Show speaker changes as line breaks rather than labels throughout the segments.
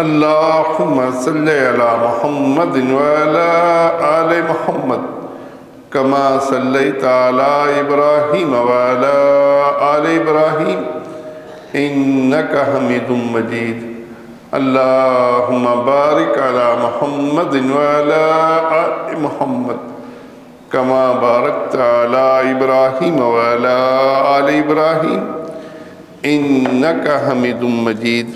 اللهم صل على محمد وعلى آل محمد كما صليت على إبراهيم وعلى آل إبراهيم إنك حميد مجيد. اللهم بارك على محمد وعلى آل محمد كما باركت على إبراهيم وعلى آل إبراهيم إنك حميد مجيد.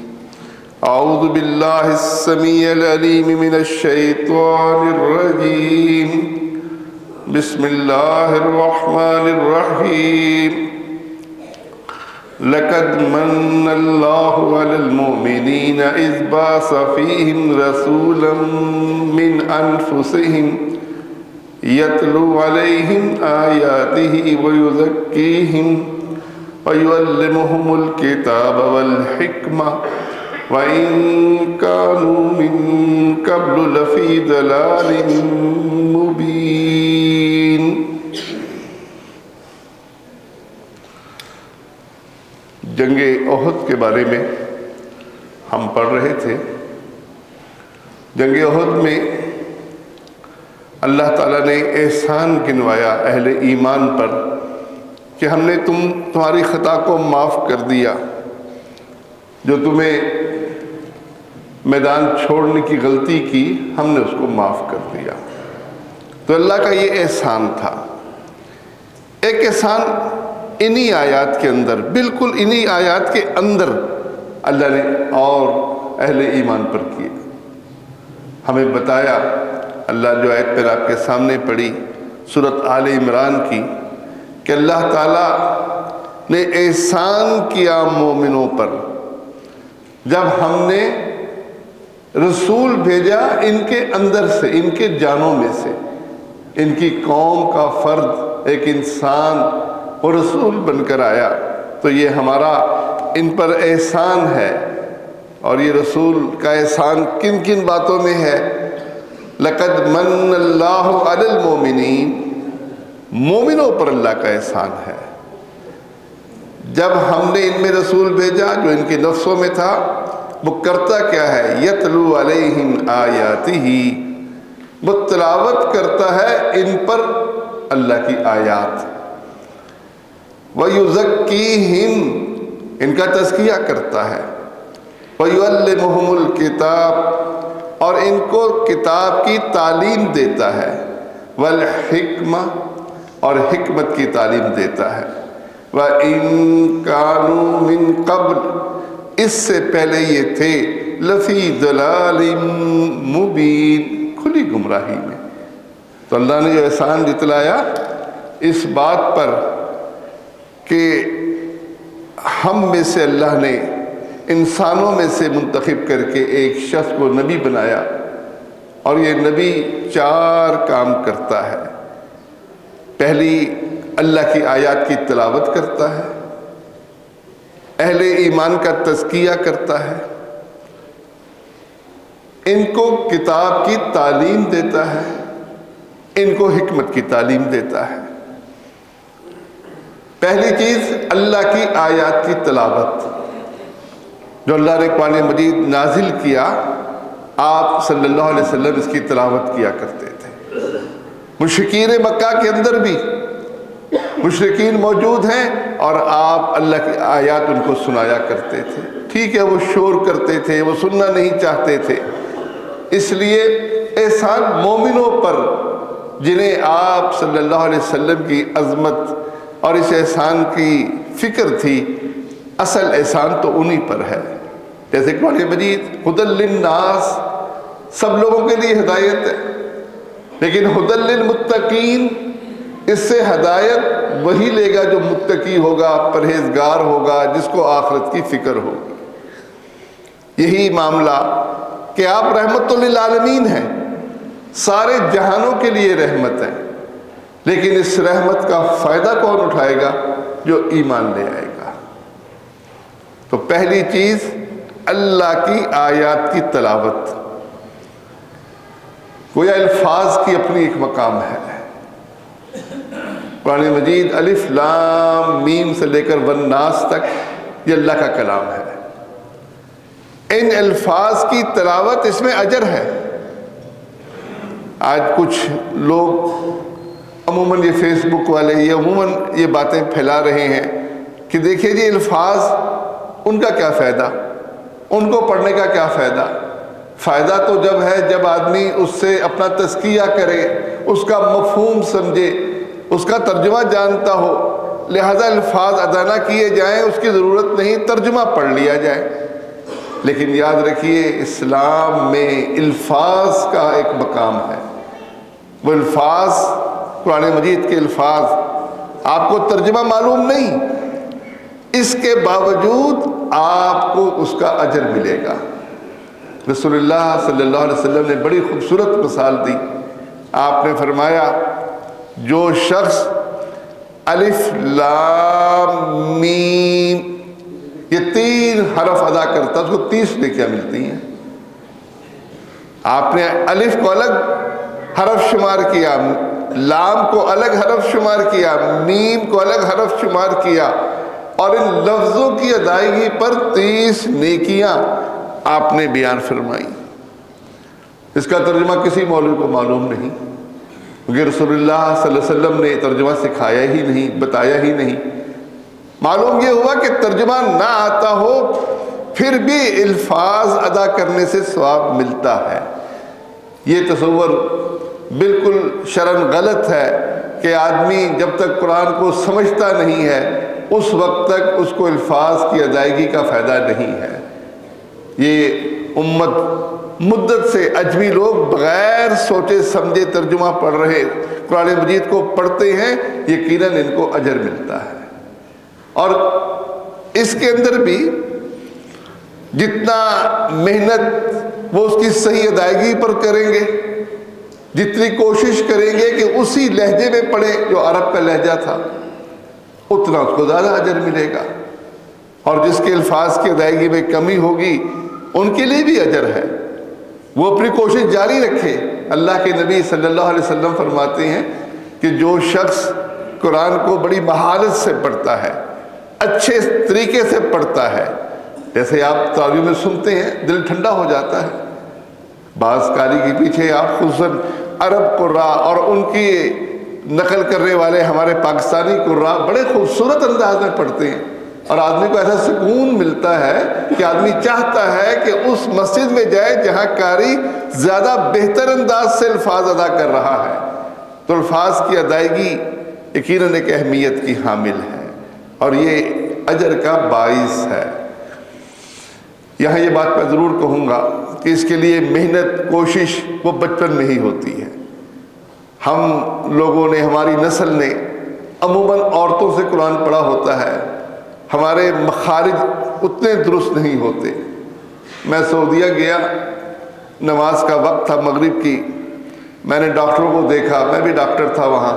أعوذ بالله السميع العليم من الشيطان الرجيم. بسم الله الرحمن الرحيم. لقد من الله على المؤمنين إذ بعث فيهم رسولا من أنفسهم يتلو عليهم آياته ويزكيهم ويعلمهم الكتاب والحكمة وَإِن كَانُوا مِن قَبْلُ لَفِي ضَلَالٍ مُبِينٍ. جنگ احد کے بارے میں ہم پڑھ رہے تھے. جنگ احد میں اللہ تعالیٰ نے احسان گنوایا اہل ایمان پر کہ ہم نے تمہاری خطا کو معاف کر دیا. جو تمہیں میدان چھوڑنے کی غلطی کی ہم نے اس کو معاف کر دیا. تو اللہ کا یہ احسان تھا. ایک احسان انہی آیات کے اندر، بالکل انہی آیات کے اندر اللہ نے اور اہل ایمان پر کیے. ہمیں بتایا اللہ جو آیت پھر آپ کے سامنے پڑھی سورۃ آل عمران کی کہ اللہ تعالیٰ نے احسان کیا مومنوں پر جب ہم نے رسول بھیجا ان کے اندر سے، ان کے جانوں میں سے. ان کی قوم کا فرد ایک انسان وہ رسول بن کر آیا تو یہ ہمارا ان پر احسان ہے. اور یہ رسول کا احسان کن کن باتوں میں ہے؟ لقد من اللہ علی المؤمنین، مومنوں پر اللہ کا احسان ہے. جب ہم نے ان میں رسول بھیجا جو ان کے نفسوں میں تھا، وہ کرتا کیا ہے؟ یتلو علیہم آیاتہ، وہ تلاوت کرتا ہے ان پر اللہ کی آیات. وَيُزَكِّيهِمْ، ان کا تزکیہ کرتا ہے. وَيُعَلِّمُهُمُ الْكِتَابَ، اور ان کو کتاب کی تعلیم دیتا ہے. وَالْحِكْمَةَ، اور حکمت کی تعلیم دیتا ہے. وَإِن كَانُوا مِن قَبْلُ، اس سے پہلے یہ تھے لفی ضلال مبین، کھلی گمراہی میں. تو اللہ نے جو احسان جتلایا اس بات پر کہ ہم میں سے اللہ نے انسانوں میں سے منتخب کر کے ایک شخص کو نبی بنایا، اور یہ نبی 4 کام کرتا ہے. پہلی، اللہ کی آیات کی تلاوت کرتا ہے، اہل ایمان کا تزکیہ کرتا ہے، ان کو کتاب کی تعلیم دیتا ہے، ان کو حکمت کی تعلیم دیتا ہے. پہلی چیز اللہ کی آیات کی تلاوت، جو اللہ نے قرآن مجید نازل کیا، آپ صلی اللہ علیہ وسلم اس کی تلاوت کیا کرتے تھے. مشرکین مکہ کے اندر بھی مشرکین موجود ہیں اور آپ اللہ کی آیات ان کو سنایا کرتے تھے. ٹھیک ہے وہ شور کرتے تھے، وہ سننا نہیں چاہتے تھے. اس لیے احسان مومنوں پر جنہیں آپ صلی اللہ علیہ وسلم کی عظمت اور اس احسان کی فکر تھی، اصل احسان تو انہی پر ہے. جیسے قرآن مجید ھدی للناس، سب لوگوں کے لیے ہدایت ہے، لیکن ھدی للمتقین، اس سے ہدایت وہی لے گا جو متقی ہوگا، پرہیزگار ہوگا، جس کو آخرت کی فکر ہوگی. یہی معاملہ کہ آپ رحمت للعالمین ہیں، سارے جہانوں کے لیے رحمت ہے، لیکن اس رحمت کا فائدہ کون اٹھائے گا؟ جو ایمان لے آئے گا. تو پہلی چیز اللہ کی آیات کی تلاوت. گویا الفاظ کی اپنی ایک مقام ہے. قرآن مجید الف لام میم سے لے کر والناس تک یہ اللہ کا کلام ہے. ان الفاظ کی تلاوت، اس میں اجر ہے۔ آج کچھ لوگ عموماً یہ فیس بک والے یہ عموماً یہ باتیں پھیلا رہے ہیں کہ دیکھیے جی الفاظ، ان کا کیا فائدہ، ان کو پڑھنے کا کیا فائدہ؟ فائدہ تو جب ہے جب آدمی اس سے اپنا تزکیہ کرے، اس کا مفہوم سمجھے، اس کا ترجمہ جانتا ہو۔ لہذا الفاظ ادا نہ کیے جائیں، اس کی ضرورت نہیں، ترجمہ پڑھ لیا جائے۔ لیکن یاد رکھیے اسلام میں الفاظ کا ایک مقام ہے۔ وہ الفاظ، قرآن مجید کے الفاظ آپ کو ترجمہ معلوم نہیں، اس کے باوجود آپ کو اس کا اجر ملے گا۔ رسول اللہ صلی اللہ علیہ وسلم نے بڑی خوبصورت مثال دی۔ آپ نے فرمایا جو شخص الف لام میم یہ 3 حرف ادا کرتا ہے اس کو 30 نیکیاں ملتی ہیں۔ آپ نے الف کو الگ حرف شمار کیا، لام کو الگ حرف شمار کیا، میم کو الگ حرف شمار کیا، اور ان لفظوں کی ادائیگی پر 30 نیکیاں آپ نے بیان فرمائی۔ اس کا ترجمہ کسی مولوی کو معلوم نہیں، کیونکہ رسول اللہ صلی اللہ علیہ وسلم نے ترجمہ سکھایا ہی نہیں، بتایا ہی نہیں۔ معلوم یہ ہوا کہ ترجمہ نہ آتا ہو پھر بھی الفاظ ادا کرنے سے ثواب ملتا ہے۔ یہ تصور بالکل شرعاً غلط ہے کہ آدمی جب تک قرآن کو سمجھتا نہیں ہے اس وقت تک اس کو الفاظ کی ادائیگی کا فائدہ نہیں ہے۔ یہ امت مدت سے اجمی لوگ بغیر سوچے سمجھے ترجمہ پڑھ رہے قرآن مجید کو پڑھتے ہیں، یقیناً ان کو اجر ملتا ہے۔ اور اس کے اندر بھی جتنا محنت وہ اس کی صحیح ادائیگی پر کریں گے، جتنی کوشش کریں گے کہ اسی لہجے میں پڑھیں جو عرب کا لہجہ تھا، اتنا اس کو زیادہ اجر ملے گا۔ اور جس کے الفاظ کی ادائیگی میں کمی ہوگی ان کے لیے بھی اجر ہے، وہ اپنی کوشش جاری رکھے۔ اللہ کے نبی صلی اللہ علیہ وسلم فرماتے ہیں کہ جو شخص قرآن کو بڑی مہارت سے پڑھتا ہے، اچھے طریقے سے پڑھتا ہے، جیسے آپ تراویح میں سنتے ہیں دل ٹھنڈا ہو جاتا ہے۔ بعض قاری کے پیچھے آپ خصوصاً عرب قراء اور ان کی نقل کرنے والے ہمارے پاکستانی قراء بڑے خوبصورت انداز میں پڑھتے ہیں، اور آدمی کو ایسا سکون ملتا ہے کہ آدمی چاہتا ہے کہ اس مسجد میں جائے جہاں قاری زیادہ بہتر انداز سے الفاظ ادا کر رہا ہے۔ تو الفاظ کی ادائیگی یقیناً ایک اہمیت کی حامل ہے اور یہ اجر کا باعث ہے۔ یہاں یہ بات میں ضرور کہوں گا کہ اس کے لیے محنت کوشش وہ بچپن میں ہی ہوتی ہے۔ ہم لوگوں نے، ہماری نسل نے عموماً عورتوں سے قرآن پڑھا ہوتا ہے، ہمارے مخارج اتنے درست نہیں ہوتے۔ میں سعودیہ گیا، نماز کا وقت تھا مغرب کی، میں نے ڈاکٹروں کو دیکھا، میں بھی ڈاکٹر تھا وہاں،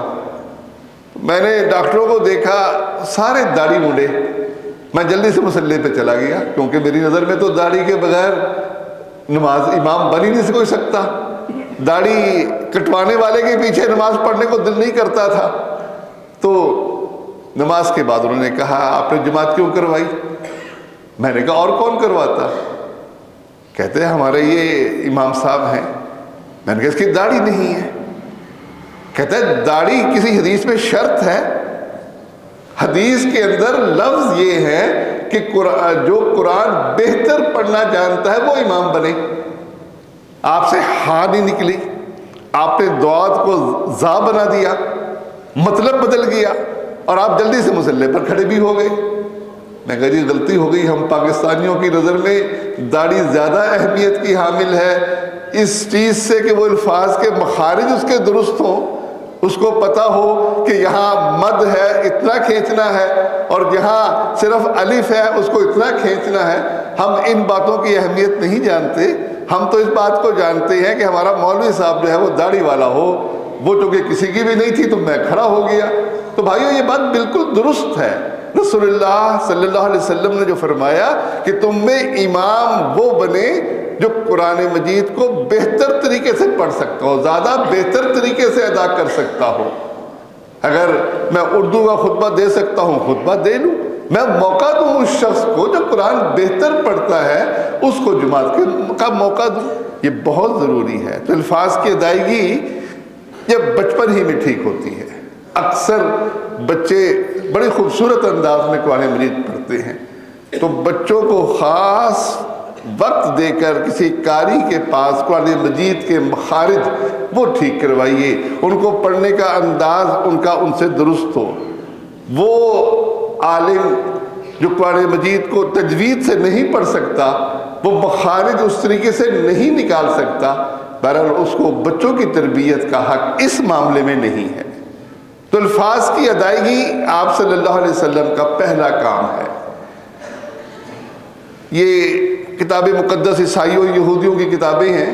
میں نے ڈاکٹروں کو دیکھا سارے داڑھی مونڈے۔ میں جلدی سے مصلی پہ چلا گیا کیونکہ میری نظر میں تو داڑھی کے بغیر نماز امام بن ہی نہیں کوئی سکتا۔ داڑھی کٹوانے والے کے پیچھے نماز پڑھنے کو دل نہیں کرتا تھا۔ تو نماز کے بعد انہوں نے کہا آپ نے جماعت کیوں کروائی؟ میں نے کہا اور کون کرواتا؟ کہتے ہیں ہمارے یہ امام صاحب ہیں۔ میں نے کہا اس کی داڑھی نہیں ہے۔ کہتا ہے داڑھی کسی حدیث میں شرط ہے؟ حدیث کے اندر لفظ یہ ہے کہ جو قرآن بہتر پڑھنا جانتا ہے وہ امام بنے۔ آپ سے ہاں نہیں نکلی، آپ نے دعات کو زا بنا دیا، مطلب بدل گیا، اور آپ جلدی سے مصلی پر کھڑے بھی ہو گئے۔ میں کہا جی غلطی ہو گئی، ہم پاکستانیوں کی نظر میں داڑھی زیادہ اہمیت کی حامل ہے اس چیز سے کہ وہ الفاظ کے مخارج اس کے درست ہوں، اس کو پتہ ہو کہ یہاں مد ہے اتنا کھینچنا ہے اور جہاں صرف الف ہے اس کو اتنا کھینچنا ہے۔ ہم ان باتوں کی اہمیت نہیں جانتے، ہم تو اس بات کو جانتے ہیں کہ ہمارا مولوی صاحب جو ہے وہ داڑھی والا ہو، وہ چونکہ کسی کی بھی نہیں تھی تو میں کھڑا ہو گیا۔ تو بھائیو یہ بات بالکل درست ہے۔ رسول اللہ صلی اللہ علیہ وسلم نے جو فرمایا کہ تم میں امام وہ بنے جو قرآن مجید کو بہتر طریقے سے پڑھ سکتا ہو، زیادہ بہتر طریقے سے ادا کر سکتا ہو۔ اگر میں اردو کا خطبہ دے سکتا ہوں خطبہ دے لوں، میں موقع دوں اس شخص کو جو قرآن بہتر پڑھتا ہے، اس کو جماعت کا موقع دوں، یہ بہت ضروری ہے۔ تو الفاظ کی ادائیگی یہ بچپن ہی میں ٹھیک ہوتی ہے۔ اکثر بچے بڑی خوبصورت انداز میں قرآن مجید پڑھتے ہیں، تو بچوں کو خاص وقت دے کر کسی قاری کے پاس قرآن مجید کے مخارج وہ ٹھیک کروائیے، ان کو پڑھنے کا انداز ان سے درست ہو۔ وہ عالم جو قرآن مجید کو تجوید سے نہیں پڑھ سکتا، وہ مخارج اس طریقے سے نہیں نکال سکتا، بہرحال اس کو بچوں کی تربیت کا حق اس معاملے میں نہیں ہے۔ تو الفاظ کی ادائیگی آپ صلی اللہ علیہ وسلم کا پہلا کام ہے۔ یہ کتاب مقدس عیسائیوں یہودیوں کی کتابیں ہیں،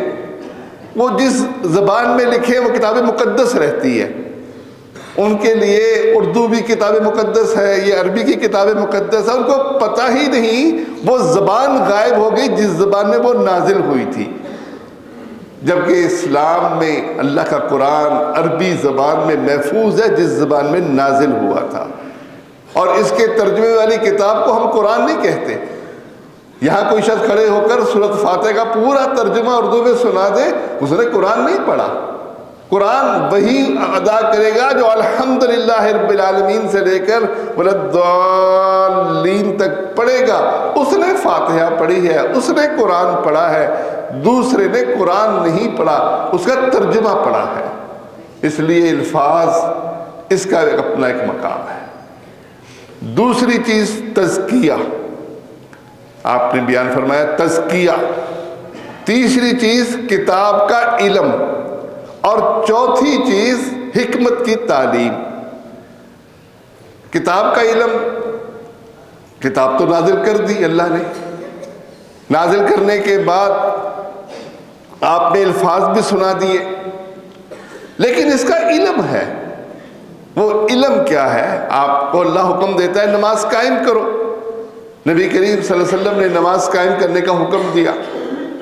وہ جس زبان میں لکھے وہ کتاب مقدس رہتی ہے۔ ان کے لیے اردو بھی کتاب مقدس ہے، یہ عربی کی کتاب مقدس ہے، ان کو پتہ ہی نہیں وہ زبان غائب ہو گئی جس زبان میں وہ نازل ہوئی تھی، جبکہ اسلام میں اللہ کا قرآن عربی زبان میں محفوظ ہے جس زبان میں نازل ہوا تھا۔ اور اس کے ترجمے والی کتاب کو ہم قرآن نہیں کہتے۔ یہاں کوئی شخص کھڑے ہو کر سورۃ فاتحہ کا پورا ترجمہ اردو میں سنا دے، اس نے قرآن نہیں پڑھا۔ قرآن وہی ادا کرے گا جو الحمدللہ رب العالمین سے لے کر ولضالین تک پڑھے گا، اس نے فاتحہ پڑھی ہے، اس نے قرآن پڑھا ہے۔ دوسرے نے قرآن نہیں پڑھا، اس کا ترجمہ پڑھا ہے۔ اس لیے الفاظ اس کا اپنا ایک مقام ہے۔ دوسری چیز تزکیہ، آپ نے بیان فرمایا تزکیہ۔ تیسری چیز کتاب کا علم، اور چوتھی چیز حکمت کی تعلیم۔ کتاب کا علم، کتاب تو نازل کر دی اللہ نے، نازل کرنے کے بعد آپ نے الفاظ بھی سنا دیے، لیکن اس کا علم ہے۔ وہ علم کیا ہے؟ آپ کو اللہ حکم دیتا ہے نماز قائم کرو، نبی کریم صلی اللہ علیہ وسلم نے نماز قائم کرنے کا حکم دیا۔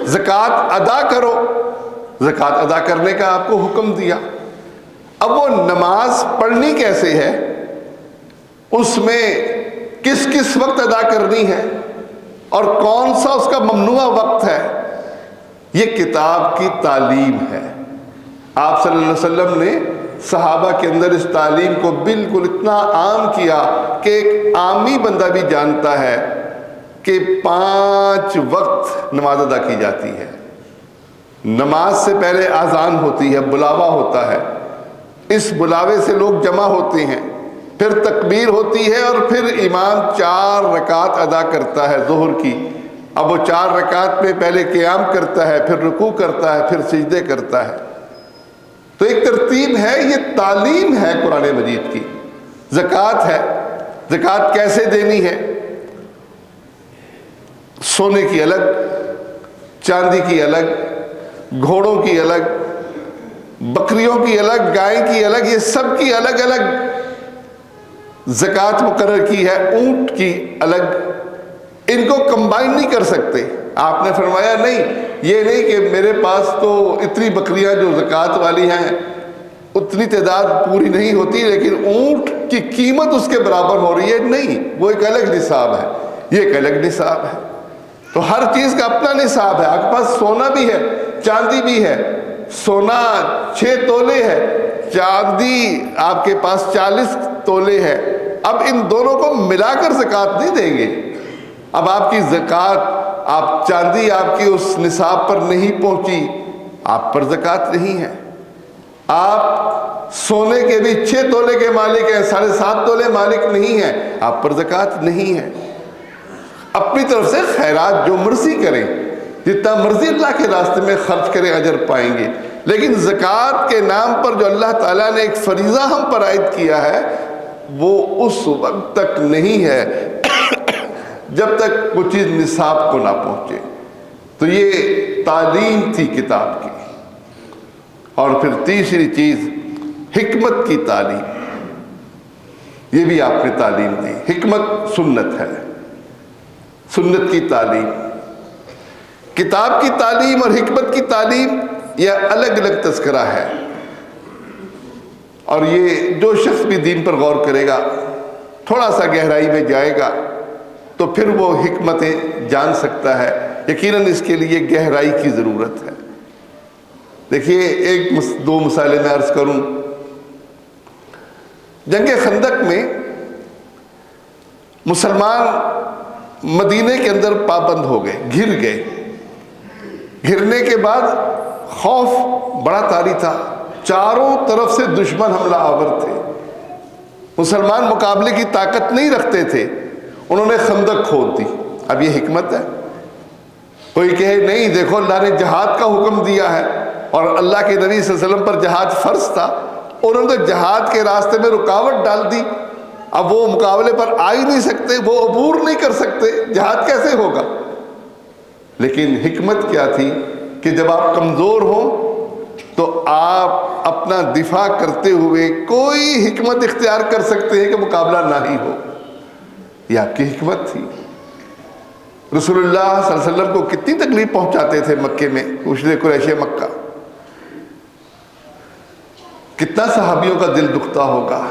زکوٰۃ ادا کرو، زکوٰۃ ادا کرنے کا آپ کو حکم دیا۔ اب وہ نماز پڑھنی کیسے ہے، اس میں کس کس وقت ادا کرنی ہے، اور کون سا اس کا ممنوع وقت ہے، یہ کتاب کی تعلیم ہے۔ آپ صلی اللہ علیہ وسلم نے صحابہ کے اندر اس تعلیم کو بالکل اتنا عام کیا کہ ایک عامی بندہ بھی جانتا ہے کہ 5 وقت نماز ادا کی جاتی ہے۔ نماز سے پہلے اذان ہوتی ہے، بلاوا ہوتا ہے، اس بلاوے سے لوگ جمع ہوتے ہیں، پھر تکبیر ہوتی ہے، اور پھر امام 4 رکعت ادا کرتا ہے ظہر کی۔ اب وہ 4 رکعت میں پہلے قیام کرتا ہے، پھر رکوع کرتا ہے، پھر سجدے کرتا ہے۔ تو ایک ترتیب ہے، یہ تعلیم ہے قرآن مجید کی۔ زکوٰۃ ہے، زکوٰۃ کیسے دینی ہے؟ سونے کی الگ، چاندی کی الگ، گھوڑوں کی الگ، بکریوں کی الگ، گائے کی الگ، یہ سب کی الگ الگ زکوٰۃ مقرر کی ہے۔ اونٹ کی الگ، ان کو کمبائن نہیں کر سکتے۔ آپ نے فرمایا نہیں، یہ نہیں کہ میرے پاس تو اتنی بکریاں جو زکوٰۃ والی ہیں اتنی تعداد پوری نہیں ہوتی، لیکن اونٹ کی قیمت اس کے برابر ہو رہی ہے، نہیں، وہ ایک الگ نصاب ہے، یہ ایک الگ نصاب ہے۔ تو ہر چیز کا اپنا نصاب ہے۔ آپ کے پاس سونا بھی ہے، چاندی بھی ہے، سونا 6 تولے ہے، چاندی آپ کے پاس 40 تولے ہے۔ اب ان دونوں کو ملا کر زکوٰۃ نہیں دیں گے۔ اب آپ کی زکوٰۃ، آپ چاندی آپ کی اس نصاب پر نہیں پہنچی، آپ پر زکوٰۃ نہیں ہے۔ آپ سونے کے بھی 6 تولے کے مالک ہیں، 7.5 تولے مالک نہیں ہیں، آپ پر زکوٰۃ نہیں ہے۔ اپنی طرف سے خیرات جو مرضی کریں، جتنا مرضی اللہ کے راستے میں خرچ کریں، اجر پائیں گے، لیکن زکوٰۃ کے نام پر جو اللہ تعالیٰ نے ایک فریضہ ہم پر عائد کیا ہے، وہ اس وقت تک نہیں ہے جب تک وہ چیز نصاب کو نہ پہنچے۔ تو یہ تعلیم تھی کتاب کی۔ اور پھر تیسری چیز حکمت کی تعلیم، یہ بھی آپ نے تعلیم دی۔ حکمت سنت ہے، سنت کی تعلیم، کتاب کی تعلیم اور حکمت کی تعلیم یہ الگ الگ تذکرہ ہے۔ اور یہ جو شخص بھی دین پر غور کرے گا تھوڑا سا گہرائی میں جائے گا تو پھر وہ حکمتیں جان سکتا ہے. یقیناً اس کے لیے گہرائی کی ضرورت ہے. دیکھیے ایک دو مثالیں میں عرض کروں. جنگ خندق میں مسلمان مدینے کے اندر پابند ہو گئے، گر گئے. گرنے کے بعد خوف بڑا طاری تھا، چاروں طرف سے دشمن حملہ آور تھے. مسلمان مقابلے کی طاقت نہیں رکھتے تھے، انہوں نے خندق کھود دی. اب یہ حکمت ہے؟ کوئی کہے نہیں، دیکھو اللہ نے جہاد کا حکم دیا ہے اور اللہ کے نبی صلی اللہ علیہ وسلم پر جہاد فرض تھا، انہوں نے جہاد کے راستے میں رکاوٹ ڈال دی. اب وہ مقابلے پر آ ہی نہیں سکتے، وہ عبور نہیں کر سکتے، جہاد کیسے ہوگا؟ لیکن حکمت کیا تھی کہ جب آپ کمزور ہوں تو آپ اپنا دفاع کرتے ہوئے کوئی حکمت اختیار کر سکتے ہیں کہ مقابلہ نہ ہی ہو. یہ آپ کی حکمت تھی. رسول اللہ صلی اللہ علیہ وسلم کو کتنی تکلیف پہنچاتے تھے مکے میں مشرک قریش مکہ. کتنا صحابیوں کا دل دکھتا ہوگا،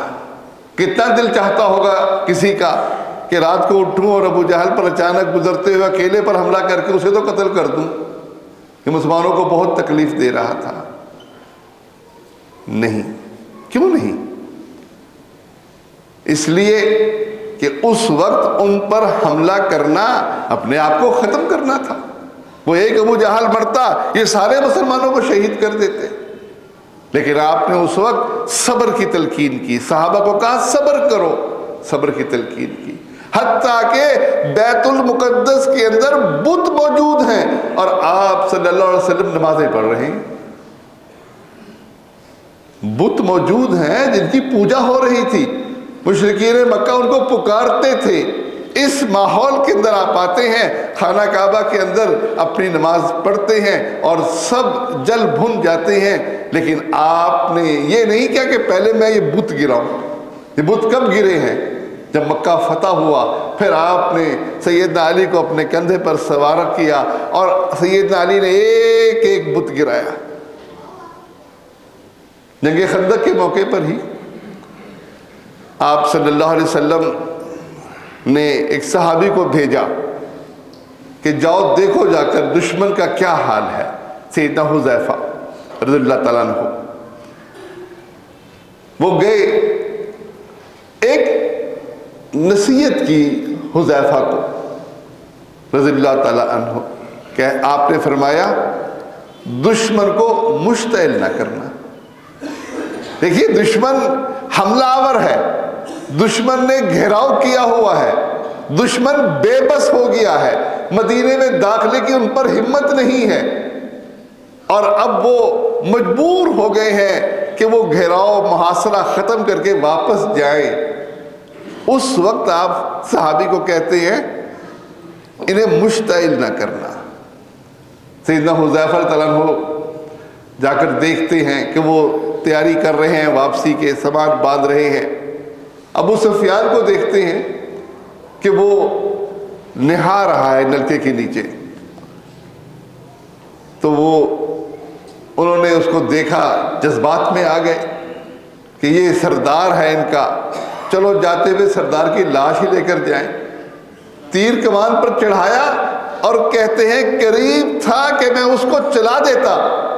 کتنا دل چاہتا ہوگا کسی کا کہ رات کو اٹھوں اور ابو جہل پر اچانک گزرتے ہوئے اکیلے پر حملہ کر کے اسے تو قتل کر دوں. کہ مسلمانوں کو بہت تکلیف دے رہا تھا. نہیں. کیوں نہیں؟ اس لیے کہ اس وقت ان پر حملہ کرنا اپنے آپ کو ختم کرنا تھا. وہ ایک ابو جہل مرتا، یہ سارے مسلمانوں کو شہید کر دیتے. لیکن آپ نے اس وقت صبر کی تلقین کی، صحابہ کو کہا صبر کرو، صبر کی تلقین کی. حتیٰ کہ بیت المقدس کے اندر بت موجود ہیں اور آپ صلی اللہ علیہ وسلم نمازیں پڑھ رہے ہیں. بت موجود ہیں جن کی پوجا ہو رہی تھی، مشرکین مکہ ان کو پکارتے تھے. اس ماحول کے اندر آپ آتے ہیں، خانہ کعبہ کے اندر اپنی نماز پڑھتے ہیں اور سب جل بھن جاتے ہیں. لیکن آپ نے یہ نہیں کیا کہ پہلے میں یہ بت گراؤں. یہ بت کب گرے ہیں؟ جب مکہ فتح ہوا. پھر آپ نے سیدنا علی کو اپنے کندھے پر سوار کیا اور سیدنا علی نے ایک ایک بت گرایا. جنگ خندق کے موقع پر ہی آپ صلی اللہ علیہ وسلم نے ایک صحابی کو بھیجا کہ جاؤ دیکھو جا کر دشمن کا کیا حال ہے. سیدنا حذیفہ رضی اللہ تعالیٰ عنہ وہ گئے. ایک نصیحت کی حذیفہ کو رضی اللہ تعالیٰ عنہ کہ آپ نے فرمایا دشمن کو مشتعل نہ کرنا. دیکھیے دشمن حملہ آور ہے، دشمن نے گھیراؤ کیا ہوا ہے، دشمن بے بس ہو گیا ہے، مدینے میں داخلے کی ان پر ہمت نہیں ہے اور اب وہ مجبور ہو گئے ہیں کہ وہ گھیراؤ محاصرہ ختم کر کے واپس جائیں. اس وقت آپ صحابی کو کہتے ہیں انہیں مشتعل نہ کرنا. سیدنا حذیفہ تعالیٰ عنہ جا کر دیکھتے ہیں کہ وہ تیاری کر رہے ہیں، واپسی کے سامان باندھ رہے ہیں. ابو سفیان کو دیکھتے ہیں کہ وہ نہا رہا ہے نلکے کے نیچے. تو انہوں نے اس کو دیکھا، جذبات میں آ گئے کہ یہ سردار ہے ان کا، چلو جاتے ہوئے سردار کی لاش ہی لے کر جائیں. تیر کمان پر چڑھایا اور کہتے ہیں قریب تھا کہ میں اس کو چلا دیتا،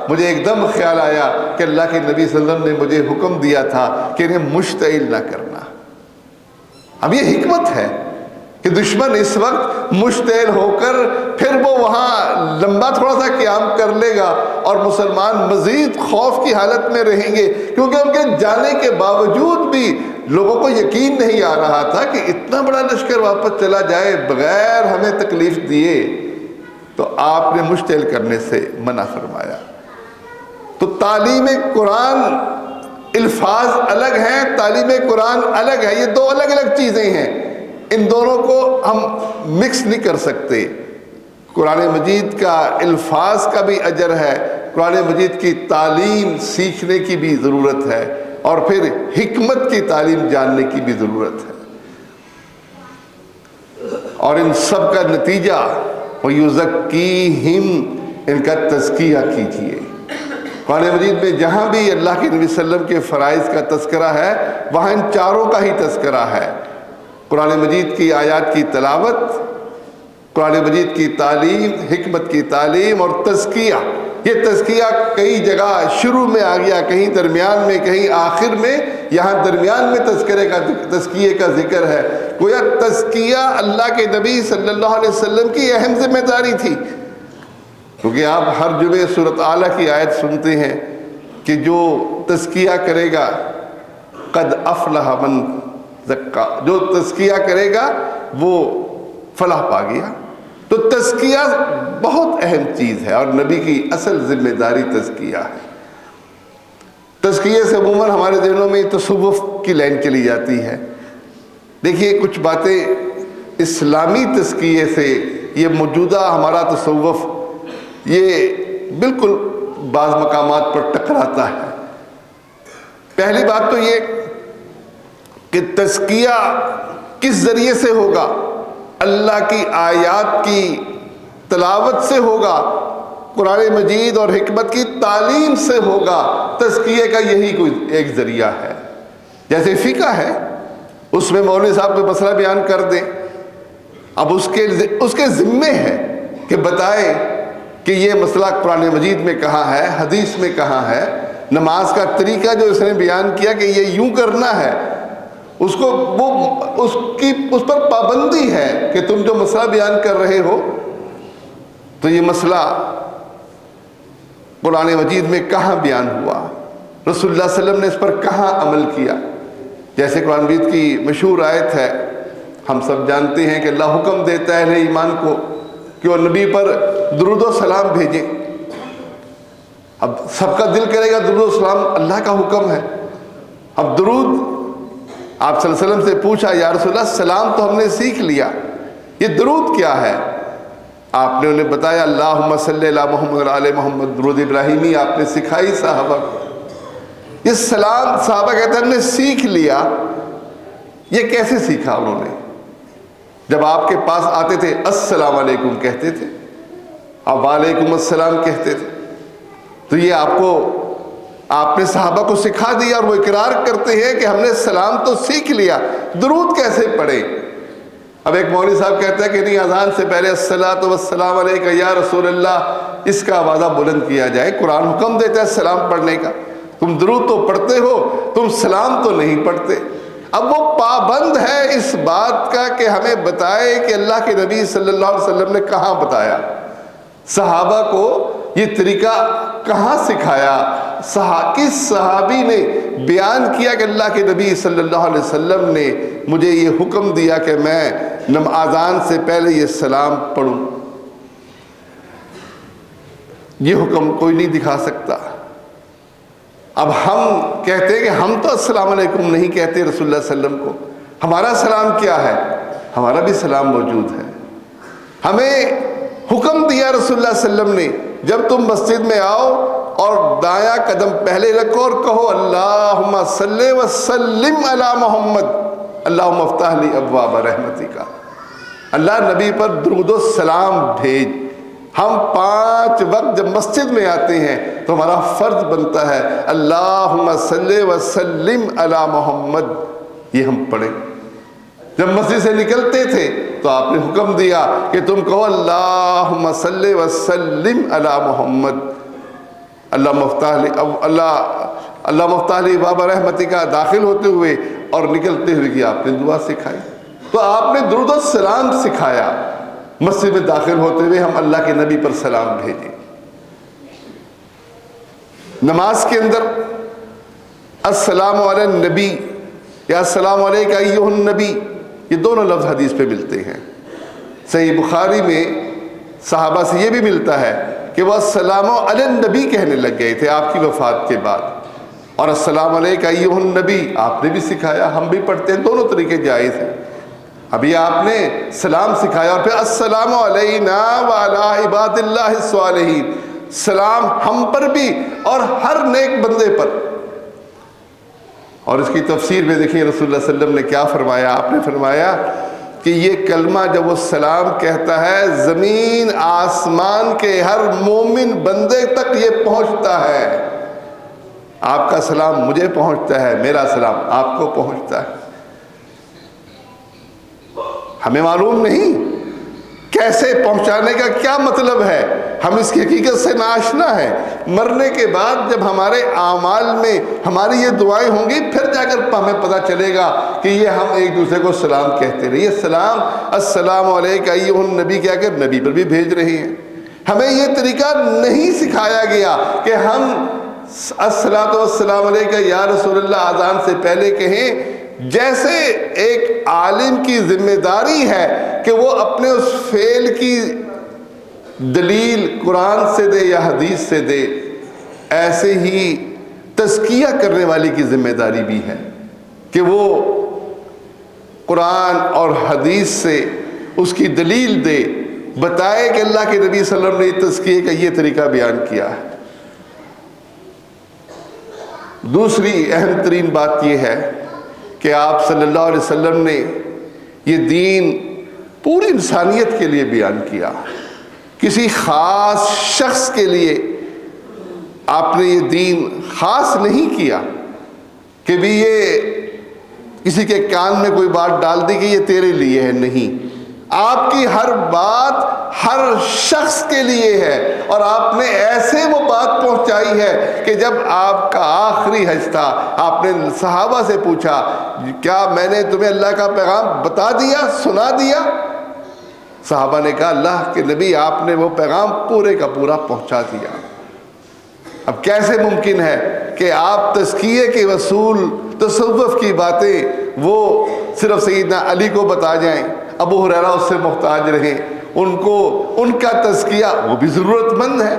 مجھے ایک دم خیال آیا کہ اللہ کے نبی صلی اللہ علیہ وسلم نے مجھے حکم دیا تھا کہ انہیں مشتعل نہ کرنا. اب یہ حکمت ہے کہ دشمن اس وقت مشتعل ہو کر پھر وہ وہاں لمبا تھوڑا سا قیام کر لے گا اور مسلمان مزید خوف کی حالت میں رہیں گے، کیونکہ ان کے جانے کے باوجود بھی لوگوں کو یقین نہیں آ رہا تھا کہ اتنا بڑا لشکر واپس چلا جائے بغیر ہمیں تکلیف دیے. تو آپ نے مشتعل کرنے سے منع فرمایا. تو تعلیم قرآن الفاظ الگ ہیں، تعلیم قرآن الگ ہے. یہ دو الگ الگ چیزیں ہیں، ان دونوں کو ہم مکس نہیں کر سکتے. قرآن مجید کا الفاظ کا بھی اجر ہے، قرآن مجید کی تعلیم سیکھنے کی بھی ضرورت ہے اور پھر حکمت کی تعلیم جاننے کی بھی ضرورت ہے. اور ان سب کا نتیجہ وَيُزَكِّيهِمْ، ان کا تزکیہ کیجیے. قرآن مجید میں جہاں بھی اللہ کے نبی صلی اللہ علیہ وسلم کے فرائض کا تذکرہ ہے وہاں ان چاروں کا ہی تذکرہ ہے. قرآن مجید کی آیات کی تلاوت، قرآن مجید کی تعلیم، حکمت کی تعلیم اور تزکیہ. یہ تزکیہ کئی جگہ شروع میں آ گیا، کہیں درمیان میں، کہیں آخر میں، یہاں درمیان میں تزکیے کا ذکر ہے. گویا تزکیہ اللہ کے نبی صلی اللہ علیہ وسلم کی اہم ذمہ داری تھی، کیونکہ آپ ہر جمعے سورۃ اعلیٰ کی آیت سنتے ہیں کہ جو تزکیہ کرے گا قد افلح من زکا، جو تزکیہ کرے گا وہ فلاح پا گیا. تو تزکیہ بہت اہم چیز ہے اور نبی کی اصل ذمہ داری تزکیہ ہے. تزکیے سے عموماً ہمارے ذہنوں میں تصوف کی لائن چلی جاتی ہے. دیکھیے کچھ باتیں اسلامی تزکیے سے، یہ موجودہ ہمارا تصوف یہ بالکل بعض مقامات پر ٹکراتا ہے. پہلی بات تو یہ کہ تزکیہ کس ذریعے سے ہوگا؟ اللہ کی آیات کی تلاوت سے ہوگا، قرآن مجید اور حکمت کی تعلیم سے ہوگا. تزکیے کا یہی کوئی ایک ذریعہ ہے. جیسے فقہ ہے، اس میں مولوی صاحب کوئی مسئلہ بیان کر دیں، اب اس کے ذمے ہے کہ بتائے کہ یہ مسئلہ قرآن مجید میں کہاں ہے، حدیث میں کہاں ہے. نماز کا طریقہ جو اس نے بیان کیا کہ یہ یوں کرنا ہے، اس پر پابندی ہے کہ تم جو مسئلہ بیان کر رہے ہو تو یہ مسئلہ قرآن مجید میں کہاں بیان ہوا، رسول اللہ صلی اللہ علیہ وسلم نے اس پر کہاں عمل کیا. جیسے قرآن مجید کی مشہور آیت ہے، ہم سب جانتے ہیں کہ اللہ حکم دیتا ہے اہل ایمان کو کہ وہ نبی پر درود و سلام بھیجیں. اب سب کا دل کرے گا درود و سلام اللہ کا حکم ہے. اب درود آپ صلی اللہ علیہ وسلم سے پوچھا یا رسول اللہ سلام تو ہم نے سیکھ لیا، یہ درود کیا ہے؟ آپ نے انہیں بتایا اللہم صلی علی محمد علی محمد، درود ابراہیمی آپ نے سکھائی صحابہ کو. یہ سلام صحابہ کہتے ہیں ہم نے سیکھ لیا. یہ کیسے سیکھا انہوں نے؟ جب آپ کے پاس آتے تھے السلام علیکم کہتے تھے، آپ وعلیکم السلام کہتے تھے. تو یہ آپ نے صحابہ کو سکھا دیا اور وہ اقرار کرتے ہیں کہ ہم نے سلام تو سیکھ لیا، درود کیسے پڑھیں؟ اب ایک مولوی صاحب کہتا ہے کہ نہیں، اذان سے پہلے الصلاۃ والسلام علیک یا رسول اللہ اس کا آوازہ بلند کیا جائے. قرآن حکم دیتا ہے سلام پڑھنے کا، تم درود تو پڑھتے ہو، تم سلام تو نہیں پڑھتے. اب وہ پابند ہے اس بات کا کہ ہمیں بتائے کہ اللہ کے نبی صلی اللہ علیہ وسلم نے کہاں بتایا، صحابہ کو یہ طریقہ کہاں سکھایا، کس صحابی نے بیان کیا کہ اللہ کے نبی صلی اللہ علیہ وسلم نے مجھے یہ حکم دیا کہ میں اذان سے پہلے یہ سلام پڑھوں. یہ حکم کوئی نہیں دکھا سکتا. اب ہم کہتے ہیں کہ ہم تو السلام علیکم نہیں کہتے رسول اللہ صلی اللہ علیہ وسلم کو. ہمارا سلام کیا ہے؟ ہمارا بھی سلام موجود ہے. ہمیں حکم دیا رسول اللہ صلی اللہ علیہ وسلم نے، جب تم مسجد میں آؤ اور دایاں قدم پہلے رکھو اور کہو اللہم صلی وسلم علی محمد اللہم افتح لی ابواب رحمتک. اللہ نبی پر درود و سلام بھیج. ہم 5 وقت جب مسجد میں آتے ہیں تو ہمارا فرض بنتا ہے اللہم صلی وسلم علی محمد، یہ ہم پڑھیں. جب مسجد سے نکلتے تھے تو آپ نے حکم دیا کہ تم کہو اللہم صلی وسلم علی محمد اللہ مفتاح لی باب رحمتک، داخل ہوتے ہوئے اور نکلتے ہوئے کہ آپ نے دعا سکھائی. تو آپ نے درود و سلام سکھایا. مسجد میں داخل ہوتے ہوئے ہم اللہ کے نبی پر سلام بھیجیں. نماز کے اندر السلام علی النبی یا السلام علیک ایھا النبی، یہ دونوں لفظ حدیث پہ ملتے ہیں. صحیح بخاری میں صحابہ سے یہ بھی ملتا ہے کہ وہ السلام علی النبی کہنے لگ گئے تھے آپ کی وفات کے بعد، اور السلام علیک ایھا النبی آپ نے بھی سکھایا، ہم بھی پڑھتے ہیں. دونوں طریقے جائز ہیں. ابھی آپ نے سلام سکھایا اور پھر السلام علینا وعلی عباد اللہ الصالحین، سلام ہم پر بھی اور ہر نیک بندے پر. اور اس کی تفسیر میں دیکھیں رسول اللہ صلی اللہ علیہ وسلم نے کیا فرمایا. آپ نے فرمایا کہ یہ کلمہ جب وہ سلام کہتا ہے زمین آسمان کے ہر مومن بندے تک یہ پہنچتا ہے. آپ کا سلام مجھے پہنچتا ہے، میرا سلام آپ کو پہنچتا ہے. ہمیں معلوم نہیں کیسے پہنچانے کا کیا مطلب ہے، ہم اس کی حقیقت سے ناآشنا ہیں۔ مرنے کے بعد جب ہمارے اعمال میں ہماری یہ دعائیں ہوں گی، پھر جا کر ہمیں پتہ چلے گا کہ یہ ہم ایک دوسرے کو سلام کہتے رہے، یہ سلام السلام علیکم ایھا النبی کہہ کر نبی پر بھی بھیج رہے ہیں۔ ہمیں یہ طریقہ نہیں سکھایا گیا کہ ہم الصلاۃ والسلام علیکہ یا رسول اللہ اذان سے پہلے کہیں۔ جیسے ایک عالم کی ذمہ داری ہے کہ وہ اپنے اس فعل کی دلیل قرآن سے دے یا حدیث سے دے، ایسے ہی تزکیہ کرنے والی کی ذمہ داری بھی ہے کہ وہ قرآن اور حدیث سے اس کی دلیل دے، بتائے کہ اللہ کے نبی صلی اللہ علیہ وسلم نے تزکیے کا یہ طریقہ بیان کیا ہے۔ دوسری اہم ترین بات یہ ہے کہ آپ صلی اللہ علیہ وسلم نے یہ دین پوری انسانیت کے لیے بیان کیا، کسی خاص شخص کے لیے آپ نے یہ دین خاص نہیں کیا کہ بھی یہ کسی کے کان میں کوئی بات ڈال دی کہ یہ تیرے لیے ہے، نہیں، آپ کی ہر بات ہر شخص کے لیے ہے، اور آپ نے ایسے وہ بات پہنچائی ہے کہ جب آپ کا آخری حج تھا آپ نے صحابہ سے پوچھا کیا میں نے تمہیں اللہ کا پیغام بتا دیا، سنا دیا؟ صحابہ نے کہا اللہ کے نبی آپ نے وہ پیغام پورے کا پورا پہنچا دیا۔ اب کیسے ممکن ہے کہ آپ تزکیے کے اصول، تصوف کی باتیں وہ صرف سیدنا علی کو بتا جائیں، ابو ہریرہ اس سے محتاج رہیں، ان کو ان کا تزکیہ وہ بھی ضرورت مند ہے،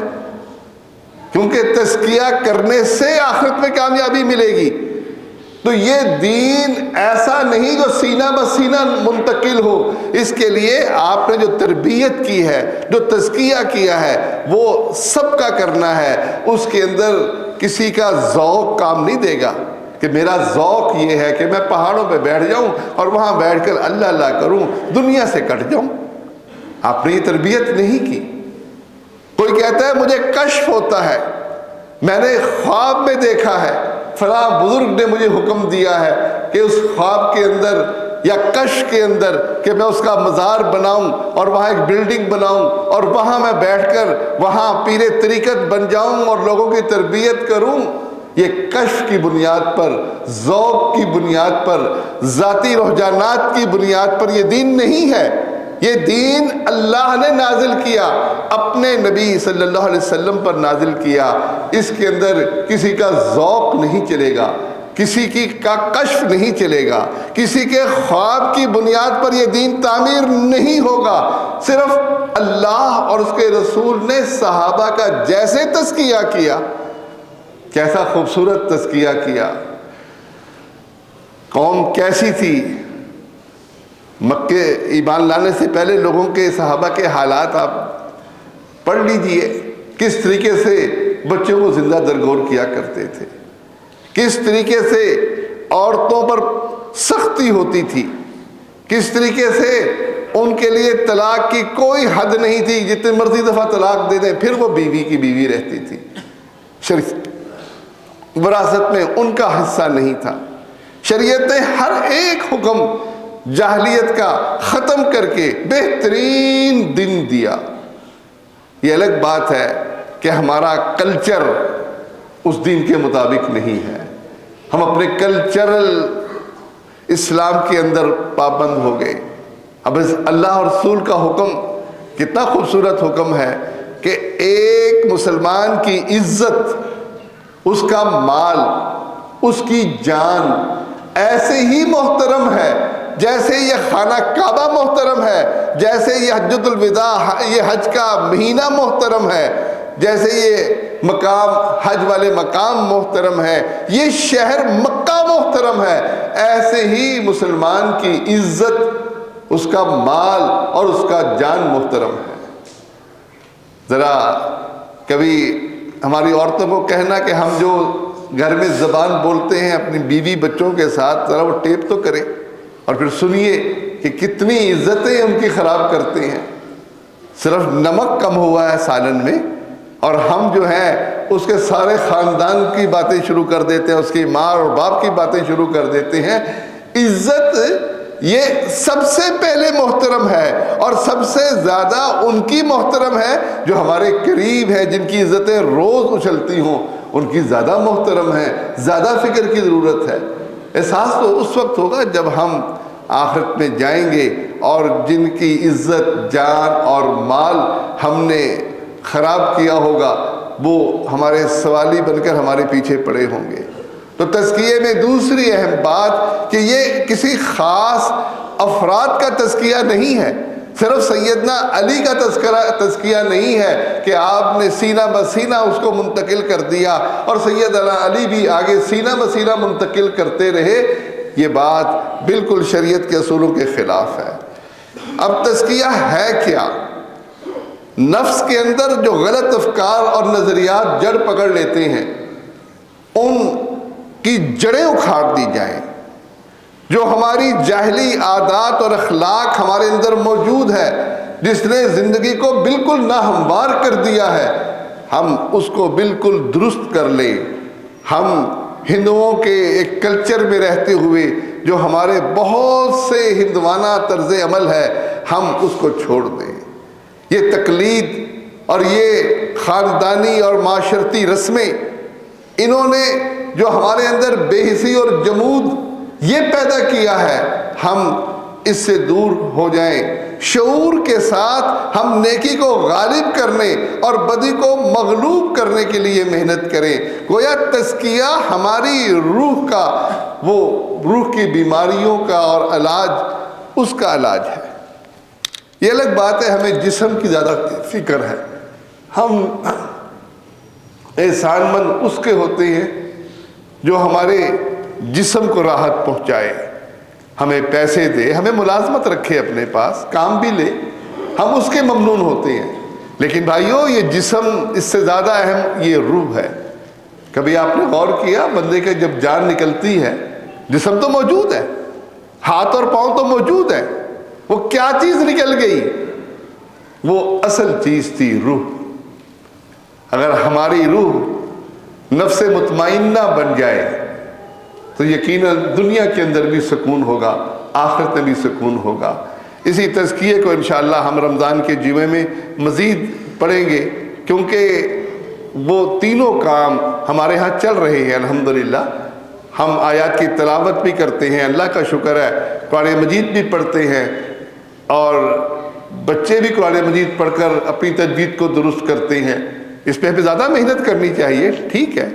کیونکہ تزکیہ کرنے سے آخرت میں کامیابی ملے گی۔ تو یہ دین ایسا نہیں جو سینہ بسینہ منتقل ہو، اس کے لیے آپ نے جو تربیت کی ہے، جو تزکیہ کیا ہے، وہ سب کا کرنا ہے۔ اس کے اندر کسی کا ذوق کام نہیں دے گا کہ میرا ذوق یہ ہے کہ میں پہاڑوں پہ بیٹھ جاؤں اور وہاں بیٹھ کر اللہ اللہ کروں، دنیا سے کٹ جاؤں۔ آپ نے یہ تربیت نہیں کی۔ کوئی کہتا ہے مجھے کشف ہوتا ہے، میں نے خواب میں دیکھا ہے، فلاں بزرگ نے مجھے حکم دیا ہے کہ اس خواب کے اندر یا کشف کے اندر کہ میں اس کا مزار بناؤں اور وہاں ایک بلڈنگ بناؤں اور وہاں میں بیٹھ کر وہاں پیر طریقت بن جاؤں اور لوگوں کی تربیت کروں۔ یہ کشف کی بنیاد پر، ذوق کی بنیاد پر، ذاتی رجحانات کی بنیاد پر یہ دین نہیں ہے۔ یہ دین اللہ نے نازل کیا، اپنے نبی صلی اللہ علیہ وسلم پر نازل کیا۔ اس کے اندر کسی کا ذوق نہیں چلے گا، کسی کا کشف نہیں چلے گا، کسی کے خواب کی بنیاد پر یہ دین تعمیر نہیں ہوگا۔ صرف اللہ اور اس کے رسول نے صحابہ کا جیسے تزکیہ کیا، کیسا خوبصورت تزکیہ کیا، قوم کیسی تھی، مکے ایمان لانے سے پہلے لوگوں کے، صحابہ کے حالات آپ پڑھ لیجئے، کس طریقے سے بچوں کو زندہ درگور کیا کرتے تھے، کس طریقے سے عورتوں پر سختی ہوتی تھی، کس طریقے سے ان کے لیے طلاق کی کوئی حد نہیں تھی، جتنے مرضی دفعہ طلاق دے دیں پھر وہ بیوی کی بیوی رہتی تھی، وراثت میں ان کا حصہ نہیں تھا۔ شریعت نے ہر ایک حکم جاہلیت کا ختم کر کے بہترین دن دیا۔ یہ الگ بات ہے کہ ہمارا کلچر اس دین کے مطابق نہیں ہے، ہم اپنے کلچرل اسلام کے اندر پابند ہو گئے۔ اب اللہ اور رسول کا حکم کتنا خوبصورت حکم ہے کہ ایک مسلمان کی عزت، اس کا مال، اس کی جان ایسے ہی محترم ہے جیسے یہ خانہ کعبہ محترم ہے، جیسے یہ حجۃ الوداع، یہ حج کا مہینہ محترم ہے، جیسے یہ مقام، حج والے مقام محترم ہے، یہ شہر مکہ محترم ہے، ایسے ہی مسلمان کی عزت، اس کا مال اور اس کا جان محترم ہے۔ ذرا کبھی ہماری عورتوں کو کہنا کہ ہم جو گھر میں زبان بولتے ہیں اپنی بیوی بچوں کے ساتھ، ذرا وہ ٹیپ تو کریں اور پھر سنیے کہ کتنی عزتیں ان کی خراب کرتے ہیں۔ صرف نمک کم ہوا ہے سالن میں اور ہم جو ہیں اس کے سارے خاندان کی باتیں شروع کر دیتے ہیں، اس کی ماں اور باپ کی باتیں شروع کر دیتے ہیں۔ عزت یہ سب سے پہلے محترم ہے، اور سب سے زیادہ ان کی محترم ہے جو ہمارے قریب ہے، جن کی عزتیں روز اچھلتی ہوں، ان کی زیادہ محترم ہے، زیادہ فکر کی ضرورت ہے۔ احساس تو اس وقت ہوگا جب ہم آخرت میں جائیں گے اور جن کی عزت، جان اور مال ہم نے خراب کیا ہوگا وہ ہمارے سوالی بن کر ہمارے پیچھے پڑے ہوں گے۔ تو تزکیے میں دوسری اہم بات کہ یہ کسی خاص افراد کا تزکیہ نہیں ہے، صرف سیدنا علی کا تزکیہ نہیں ہے کہ آپ نے سینہ بسینہ اس کو منتقل کر دیا اور سیدنا علی بھی آگے سینہ بسینہ منتقل کرتے رہے۔ یہ بات بالکل شریعت کے اصولوں کے خلاف ہے۔ اب تزکیہ ہے کیا؟ نفس کے اندر جو غلط افکار اور نظریات جڑ پکڑ لیتے ہیں ان کی جڑیں اکھاڑ دی جائیں۔ جو ہماری جاہلی عادات اور اخلاق ہمارے اندر موجود ہے، جس نے زندگی کو بالکل ناہموار کر دیا ہے، ہم اس کو بالکل درست کر لیں۔ ہم ہندوؤں کے ایک کلچر میں رہتے ہوئے جو ہمارے بہت سے ہندوانہ طرز عمل ہے، ہم اس کو چھوڑ دیں۔ یہ تقلید اور یہ خاندانی اور معاشرتی رسمیں، انہوں نے جو ہمارے اندر بے حسی اور جمود یہ پیدا کیا ہے، ہم اس سے دور ہو جائیں۔ شعور کے ساتھ ہم نیکی کو غالب کرنے اور بدی کو مغلوب کرنے کے لیے محنت کریں۔ گویا تزکیہ ہماری روح کا، وہ روح کی بیماریوں کا اور علاج، اس کا علاج ہے۔ یہ الگ بات ہے ہمیں جسم کی زیادہ فکر ہے۔ ہم احسان مند اس کے ہوتے ہیں جو ہمارے جسم کو راحت پہنچائے، ہمیں پیسے دے، ہمیں ملازمت رکھے، اپنے پاس کام بھی لے، ہم اس کے ممنون ہوتے ہیں۔ لیکن بھائیو، یہ جسم اس سے زیادہ اہم یہ روح ہے۔ کبھی آپ نے غور کیا بندے کے جب جان نکلتی ہے، جسم تو موجود ہے، ہاتھ اور پاؤں تو موجود ہے، وہ کیا چیز نکل گئی؟ وہ اصل چیز تھی روح۔ اگر ہماری روح نفس مطمئنہ بن جائے تو یقیناً دنیا کے اندر بھی سکون ہوگا، آخرت میں بھی سکون ہوگا۔ اسی تزکیے کو انشاءاللہ ہم رمضان کے جمعے میں مزید پڑھیں گے، کیونکہ وہ تینوں کام ہمارے ہاں چل رہے ہیں الحمدللہ۔ ہم آیات کی تلاوت بھی کرتے ہیں، اللہ کا شکر ہے، قرآن مجید بھی پڑھتے ہیں، اور بچے بھی قرآن مجید پڑھ کر اپنی تجوید کو درست کرتے ہیں۔ اس پہ ہمیں زیادہ محنت کرنی چاہیے، ٹھیک ہے۔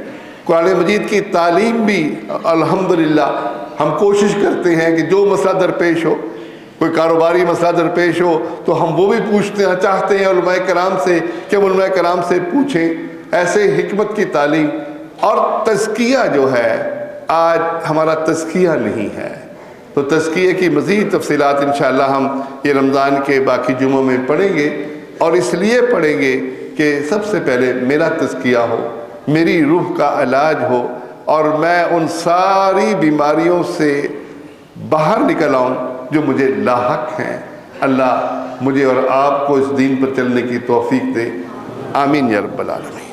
قرآن مجید کی تعلیم بھی الحمدللہ ہم کوشش کرتے ہیں کہ جو مسئلہ درپیش ہو، کوئی کاروباری مسئلہ درپیش ہو تو ہم وہ بھی پوچھتے ہیں، چاہتے ہیں علماء کرام سے کہ ہم علماء کرام سے پوچھیں۔ ایسے حکمت کی تعلیم اور تزکیہ جو ہے، آج ہمارا تزکیہ نہیں ہے، تو تزکیے کی مزید تفصیلات انشاءاللہ ہم یہ رمضان کے باقی جمعوں میں پڑھیں گے، اور اس لیے پڑھیں گے کہ سب سے پہلے میرا تزکیہ ہو، میری روح کا علاج ہو، اور میں ان ساری بیماریوں سے باہر نکل آؤں جو مجھے لاحق ہیں۔ اللہ مجھے اور آپ کو اس دین پر چلنے کی توفیق دے، آمین یا رب العالمین۔